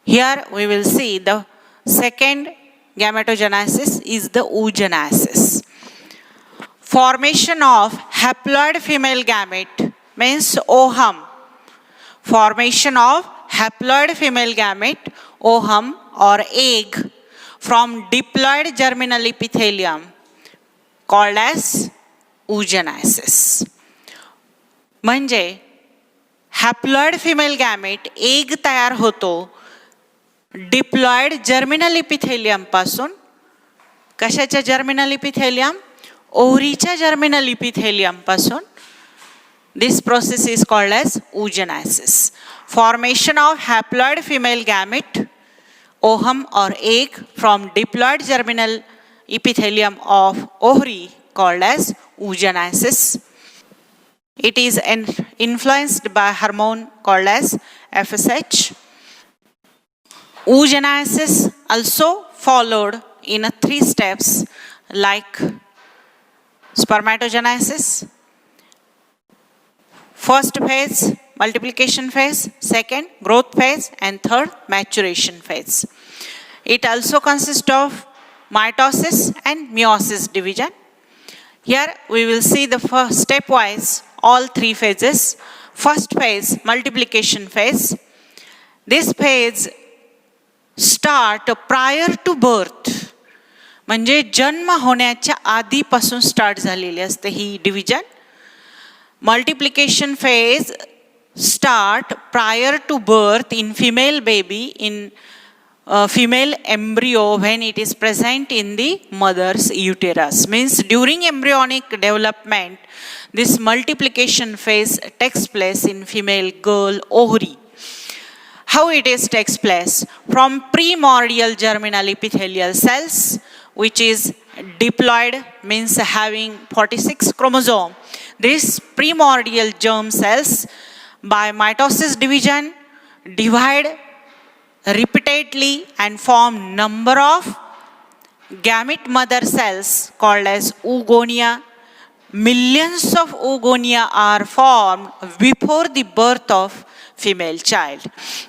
Here we will see the second gametogenesis is the oogenesis. Formation of haploid female gamete means ovum. Formation of haploid female gamete, ovum or egg from diploid germinal epithelium called as oogenesis. म्हणजे haploid female gamete egg तयार होतो diploid germinal epithelium पासून. कशाच्या germinal epithelium? ओव्हरीच्या germinal epithelium पासून. This process is called as oogenesis. Formation of haploid female gamete, ovum or egg from diploid germinal epithelium of ovary called as oogenesis. It is influenced by hormone called as FSH. Oogenesis also followed in 3 steps like spermatogenesis. First phase, multiplication phase, second, growth phase, and third, maturation phase. It also consists of mitosis and meiosis division. Here we will see the first stepwise all 3 phases. First phase, multiplication phase. This phase start prior to birth. म्हणजे जन्म होण्याच्या आधीपासून start झालेली असते ही division. Multiplication phase start prior to birth in female baby, in female embryo when it is present in the mother's uterus. Means during embryonic development, this multiplication phase takes place in female girl ovary. How it is takes place? From primordial germinal epithelial cells, which is diploid, means having 46 chromosome. These primordial germ cells by mitosis division divide repeatedly and form number of gamete mother cells called as oogonia. Millions of oogonia are formed before the birth of female child.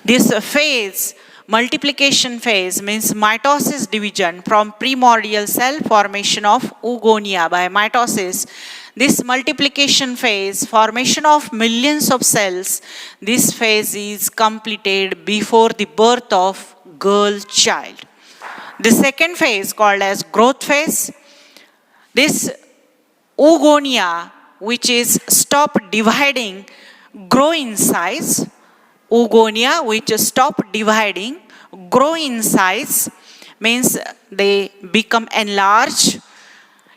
This phase, multiplication phase, means mitosis division from primordial cell formation of oogonia by mitosis. This multiplication phase, formation of millions of cells, this phase is completed before the birth of girl child. The second phase called as growth phase. This oogonia which is stop dividing grow in size. Oogonia which stop dividing grow in size means they become enlarged.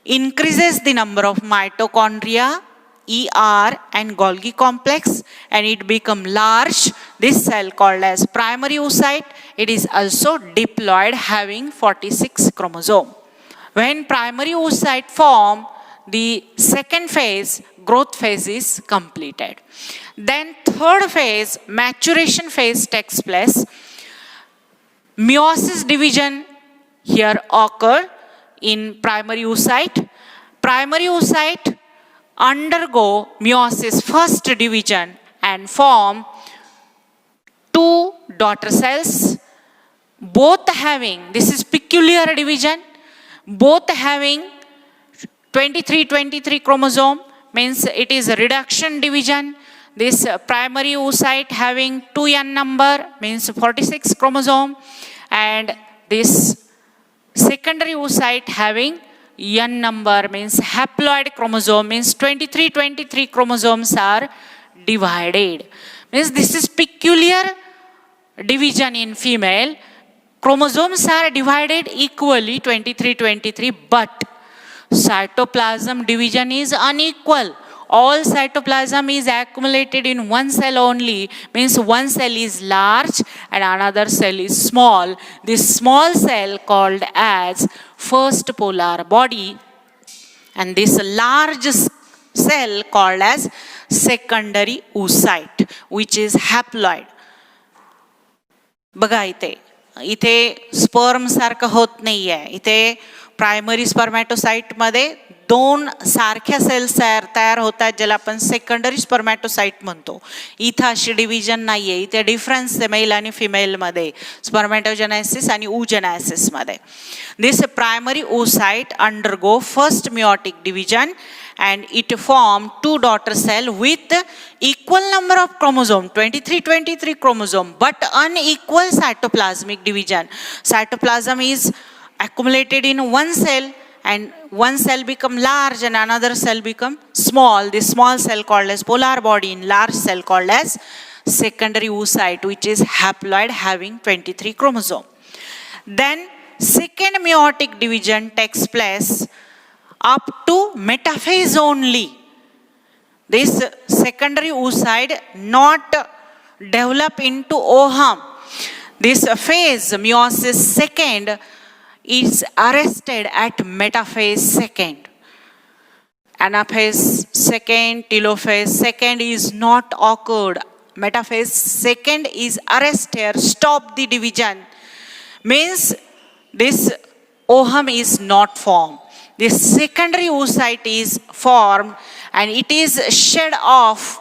Increases the number of mitochondria, ER and Golgi complex, and it become large. This cell called as primary oocyte. It is also diploid having 46 chromosome. When primary oocyte form, the second phase, growth phase is completed. Then third phase, maturation phase takes place. Meiosis division here occur in primary oocyte. Primary oocyte undergo meiosis first division and form 2 daughter cells, both having, this is peculiar division, both having 23 chromosome, means it is a reduction division. This primary oocyte having 2n number means 46 chromosome, and this secondary oocyte having n number means haploid chromosome, means 23 chromosomes are divided. Means this is peculiar division in female. Chromosomes are divided equally 23, but cytoplasm division is unequal. All cytoplasm is accumulated in one cell only, means one cell is large and another cell is small. This small cell called as first polar body, and this large cell called as secondary oocyte, which is haploid. बघा इथे sperm सारखं होत नाहीये. इथे primary spermatocyte मध्ये दोन सारख्या sales तयार होतात ज्याला आपण सेकंडरी स्पर्मॅटोसाइट म्हणतो. इथं अशी डिव्हिजन नाही आहे, इथे डिफरन्स आहे मेल आणि फिमेलमध्ये, स्पर्मॅटोजेनेसिस आणि oogenesis. This primary oocyte undergo first meiotic division and it form two daughter cell with equal number of chromosome, 23 chromosome, but unequal cytoplasmic division. Cytoplasm is accumulated in one cell and one cell become large and another cell become small. This small cell called as polar body, in large cell called as secondary oocyte, which is haploid having 23 chromosome. Then second meiotic division takes place up to metaphase only. This secondary oocyte not develop into ovum. This phase, meiosis second, is arrested at metaphase second. Anaphase second, telophase second is not occurred. Metaphase second is arrested, stop the division. Means this ovum is not formed. This secondary oocyte is formed and it is shed off,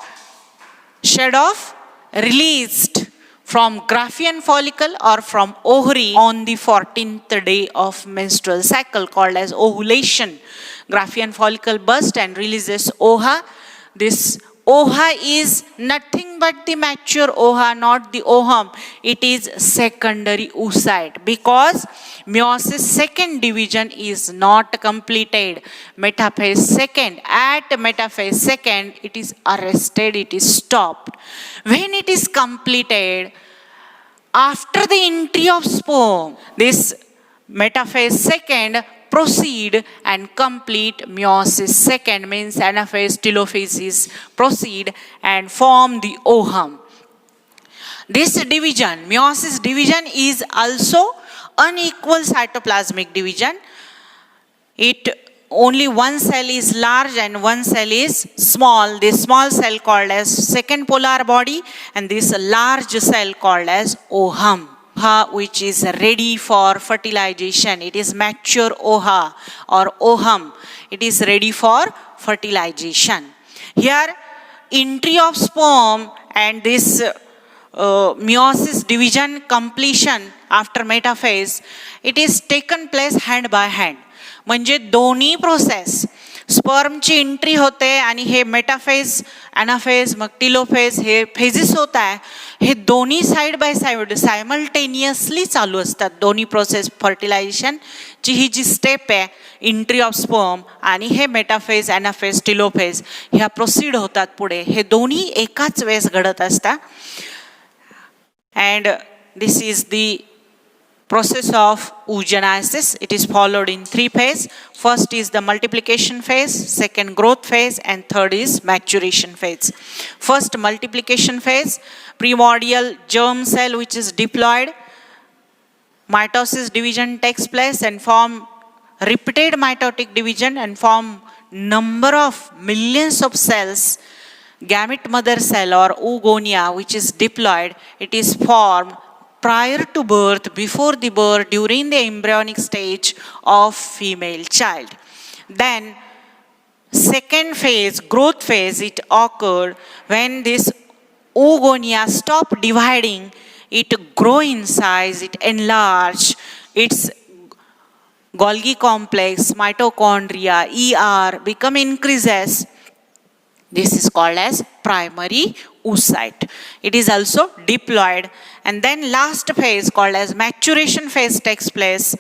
released from Graafian follicle or from ovary on the 14th day of menstrual cycle, called as ovulation. Graafian follicle bursts and releases ova. This ova is nothing but the mature ova, not the ovum. It is secondary oocyte because meiosis second division is not completed. Metaphase second, at metaphase second, it is arrested, it is stopped. When it is completed, after the entry of sperm, this metaphase second proceed and complete meiosis second, means anaphase, telophase proceed and form the ovum. This division, meiosis division, is also unequal cytoplasmic division. Only one cell is large and one cell is small. This small cell called as second polar body and this large cell called as ovum, which is ready for fertilization. It is mature ova or ovum. It is ready for fertilization. Here entry of sperm and this meiosis division completion after metaphase, it is taken place hand by hand. म्हणजे दोन्ही process, स्पर्मची entry होते आणि हे metaphase, anaphase, मग telophase हे phases होत आहे, हे दोन्ही side by side simultaneously चालू असतात. दोन्ही प्रोसेस, फर्टिलायझेशनची ही जी स्टेप आहे, एंट्री ऑफ स्पर्म आणि हे मेटाफेज, ॲनाफेज, टिलोफेज ह्या प्रोसीड होतात पुढे, हे दोन्ही एकाच वेळेस घडत असतात. And this is the process of oogenesis. It is followed in three phases. First is the multiplication phase, second growth phase, and third is maturation phase. First multiplication phase, primordial germ cell which is diploid, mitosis division takes place and form repeated mitotic division and form number of millions of cells. Gamete mother cell or oogonia which is diploid, it is formed prior to birth, before the birth, during the embryonic stage of female child. Then second phase, growth phase, it occurred when this oogonia stop dividing, it grow in size, it enlarge, its Golgi complex, mitochondria, ER become increases. This is called as primary oocyte. It is also diploid. And then last phase called as maturation phase takes place.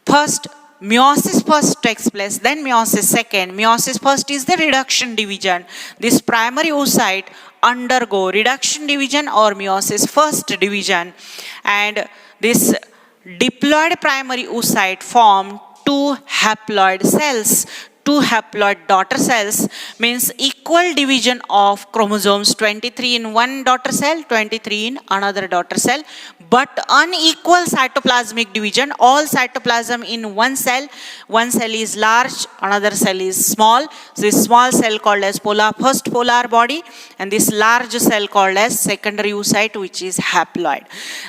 First meiosis first takes place, then meiosis second. Meiosis first is the reduction division. This primary oocyte undergo reduction division or meiosis first division, and this diploid primary oocyte form two haploid cells. Two haploid daughter cells means equal division of chromosomes, 23 in one daughter cell, 23 in another daughter cell, but unequal cytoplasmic division. All cytoplasm in one cell is large, another cell is small. So this small cell called as first polar body, and this large cell called as secondary oocyte, which is haploid.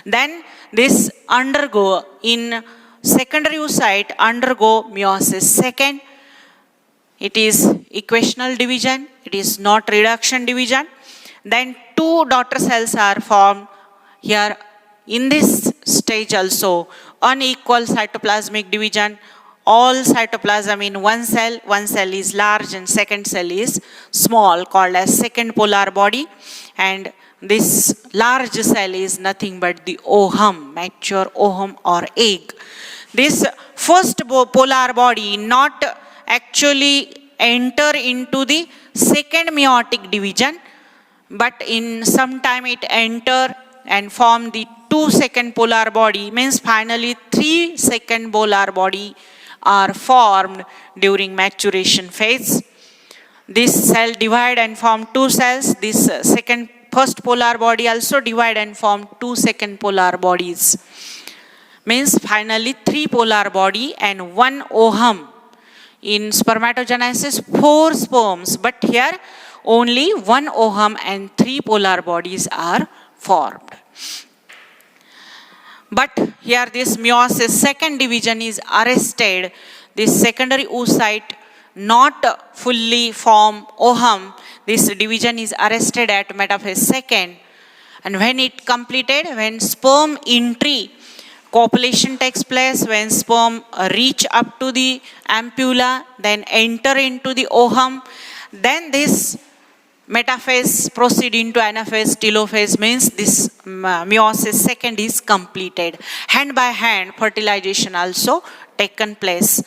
Then this undergo in secondary oocyte undergo meiosis second. it is equational division, it is not reduction division. Then two daughter cells are formed here. In this stage also, unequal cytoplasmic division, all cytoplasm in one cell is large and second cell is small, called as second polar body. And this large cell is nothing but the ovum, mature ovum or egg. This first polar body not actually enter into the second meiotic division, but in some time it enter and form the two second polar body, means finally three second polar body are formed during maturation phase. This cell divide and form two cells. This first polar body also divide and form two second polar bodies. Means finally three polar body and one ovum. In spermatogenesis, 4 sperms, but here only one ovum and 3 polar bodies are formed. But here this meiosis second division is arrested. This secondary oocyte not fully form ovum. This division is arrested at metaphase second. And when it completed, when sperm entry, copulation takes place, when sperm reach up to the ampulla, then enter into the ovum, then this metaphase proceed into anaphase, telophase, means this meiosis second is completed. Hand by hand fertilization also taken place.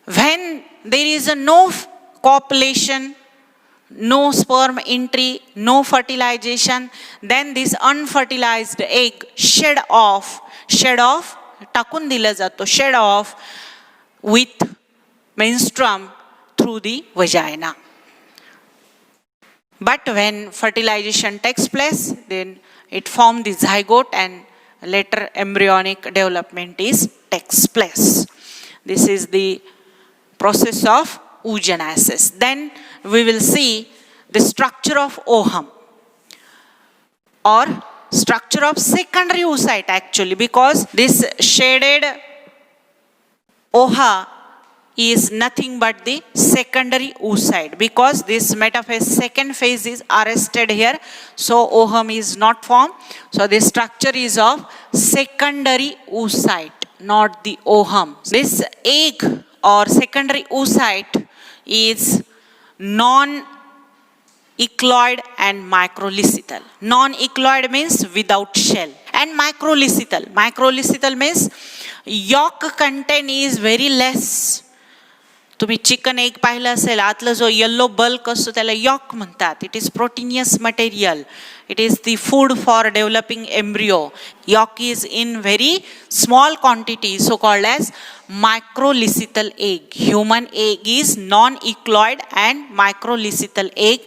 When there is no copulation, no sperm entry, no fertilization, then this unfertilized egg shed off, टाकून दिला जातो, shed off with menstruum through the vagina. But when fertilization takes place, then it forms the zygote and later embryonic development takes place. This is the process of oogenesis. Then we will see the structure of ovum or structure of secondary oocyte actually, because this shaded ova is nothing but the secondary oocyte, because this metaphase second phase is arrested here, so ovum is not formed. So this structure is of secondary oocyte, not the ovum. This egg or secondary oocyte is non-ecloid and microlecythal. Non-ecloid means without shell, and microlecythal. Microlecythal means yolk content is very less. तुम्ही chicken egg पाहिलं असेल, आतलं जो yellow bulk असतो त्याला York म्हणतात. It is proteinaceous material. It is the food for developing embryo. Yolk is in very small quantity, so called as microlecythal egg. Human egg is non-ecloid and microlecythal egg.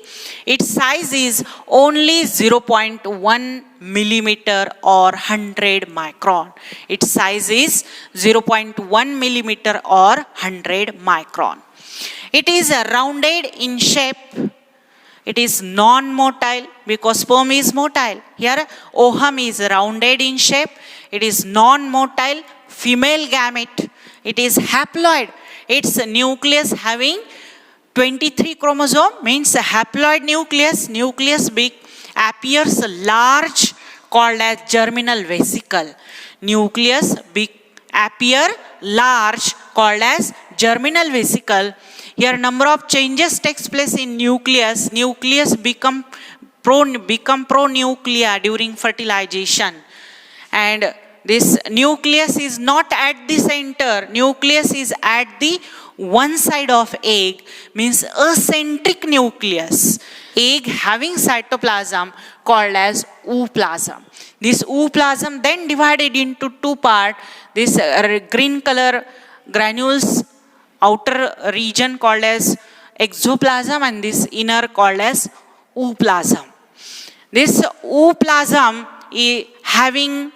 Its size is only 0.1 millimeter or 100 micron. Its size is 0.1 millimeter or 100 micron. It is rounded in shape. It is non-motile because sperm is motile. Here ovum is rounded in shape. It is non-motile, female gamete. It is haploid. Its nucleus having 23 chromosome, means a haploid nucleus. Nucleus big appears large, called as germinal vesicle. Nucleus big appear large, called as germinal vesicle. Here number of changes takes place in nucleus. Nucleus become pronuclea during fertilization. And this nucleus is not at the center. Nucleus is at the one side of egg, means acentric nucleus. Egg having cytoplasm called as ooplasm. This ooplasm then divided into two parts. This green color granules, outer region called as exoplasm, and this inner called as ooplasm. This ooplasm is having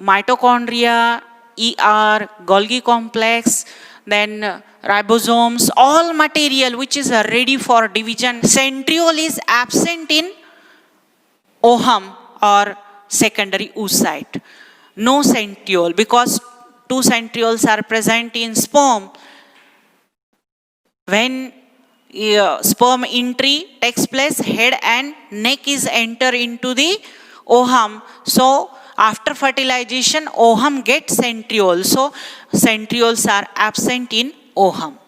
mitochondria, ER, Golgi complex, then ribosomes, all material which is ready for division. Centriole is absent in ovum or secondary oocyte. No centriole, because two centrioles are present in sperm. When sperm entry takes place, head and neck is enter into the ovum. So after fertilization, ovum gets centrioles. So centrioles are absent in ovum.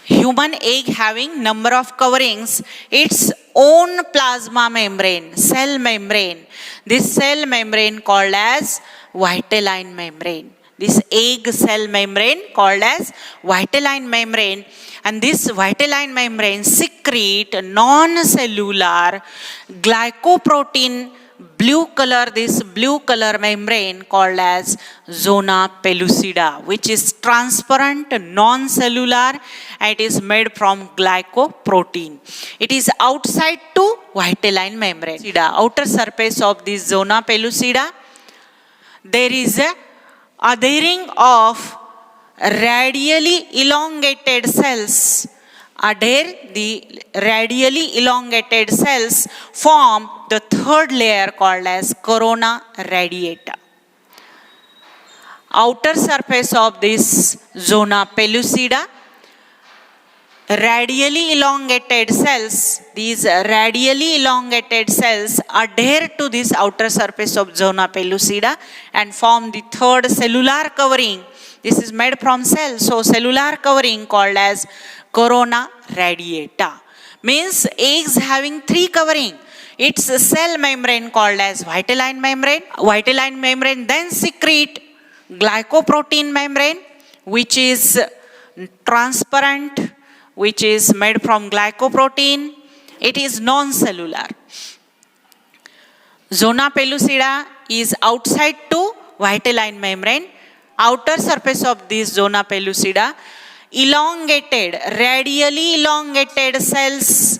Human egg having number of coverings, its own plasma membrane, cell membrane. This cell membrane called as vitelline membrane. This egg cell membrane called as vitelline membrane. And this vitelline membrane secrete non-cellular glycoprotein blue color, this blue color membrane called as zona pellucida, which is transparent, non-cellular, and it is made from glycoprotein. It is outside to vitelline membrane. Outer surface of this zona pellucida, there is a adhering of radially elongated cells. Adhere, the radially elongated cells form the third layer called as corona radiata. Outer surface of this zona pellucida, radially elongated cells, these radially elongated cells adhere to this outer surface of zona pellucida and form the third cellular covering. This is made from cells, so cellular covering called as corona radiata. Means eggs having three covering. It's a cell membrane called as vitelline membrane. Vitelline membrane then secrete glycoprotein membrane, which is transparent, which is made from glycoprotein. It is non-cellular. Zona pellucida is outside to vitelline membrane. Outer surface of this zona pellucida, elongated, radially elongated cells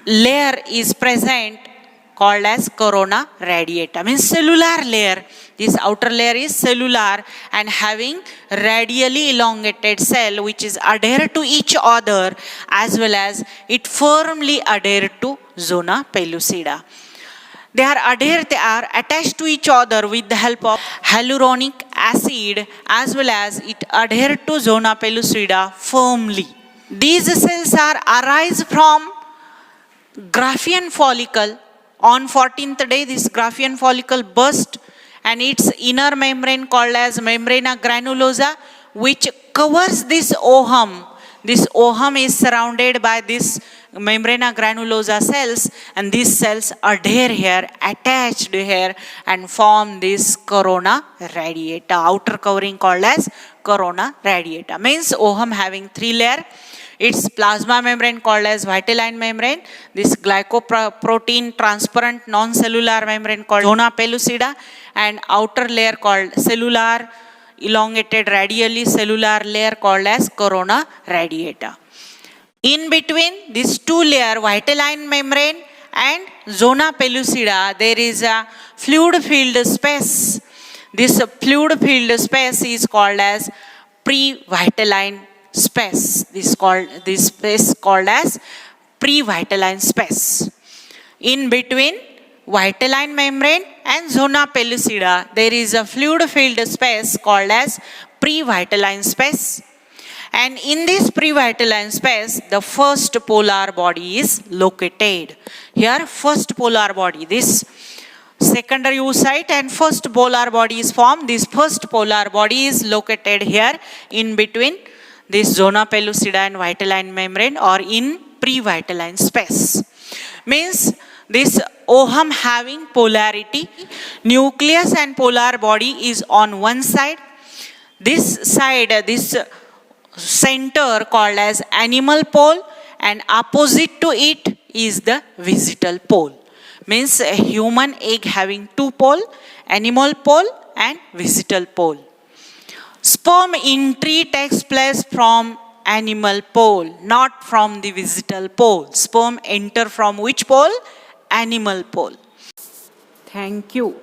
layer is present called as corona radiata. Means cellular layer. This outer layer is cellular and having radially elongated cell which is adhered to each other, as well as it firmly adhered to zona pellucida. They are attached to each other with the help of hyaluronic acid, as well as it adhere to zona pellucida firmly. These cells are arise from Graafian follicle. On 14th day, this Graafian follicle burst and its inner membrane called as membrana granulosa, which covers this ovum. This ovum is surrounded by this membrana granulosa cells, and these cells adhere here, attached here, and form this corona radiata. Outer covering called as corona radiata. Means ovum having three layers. Its plasma membrane called as vitelline membrane. This glycoprotein transparent non-cellular membrane called zona pellucida, and outer layer called cellular elongated radially cellular layer called as corona radiata. In between these two layers, vitelline membrane and zona pellucida, there is a fluid filled space. This fluid filled space is called as pre-vitelline space. This space called as pre-vitelline space. In between vitelline membrane and zona pellucida, there is a fluid filled space called as pre-vitelline space. And in this pre-vitelline space, the first polar body is located. Here, first polar body, this secondary oocyte and first polar body is formed. This first polar body is located here in between this zona pellucida and vitelline membrane, or in pre-vitelline space. Means this ovum having polarity, nucleus and polar body is on one side. This side, this center called as animal pole, and opposite to it is the vegetal pole. Means a human egg having two pole, animal pole and vegetal pole. Sperm entry takes place from animal pole, not from the vegetal pole. Sperm enter from which pole? Animal pole. Thank you.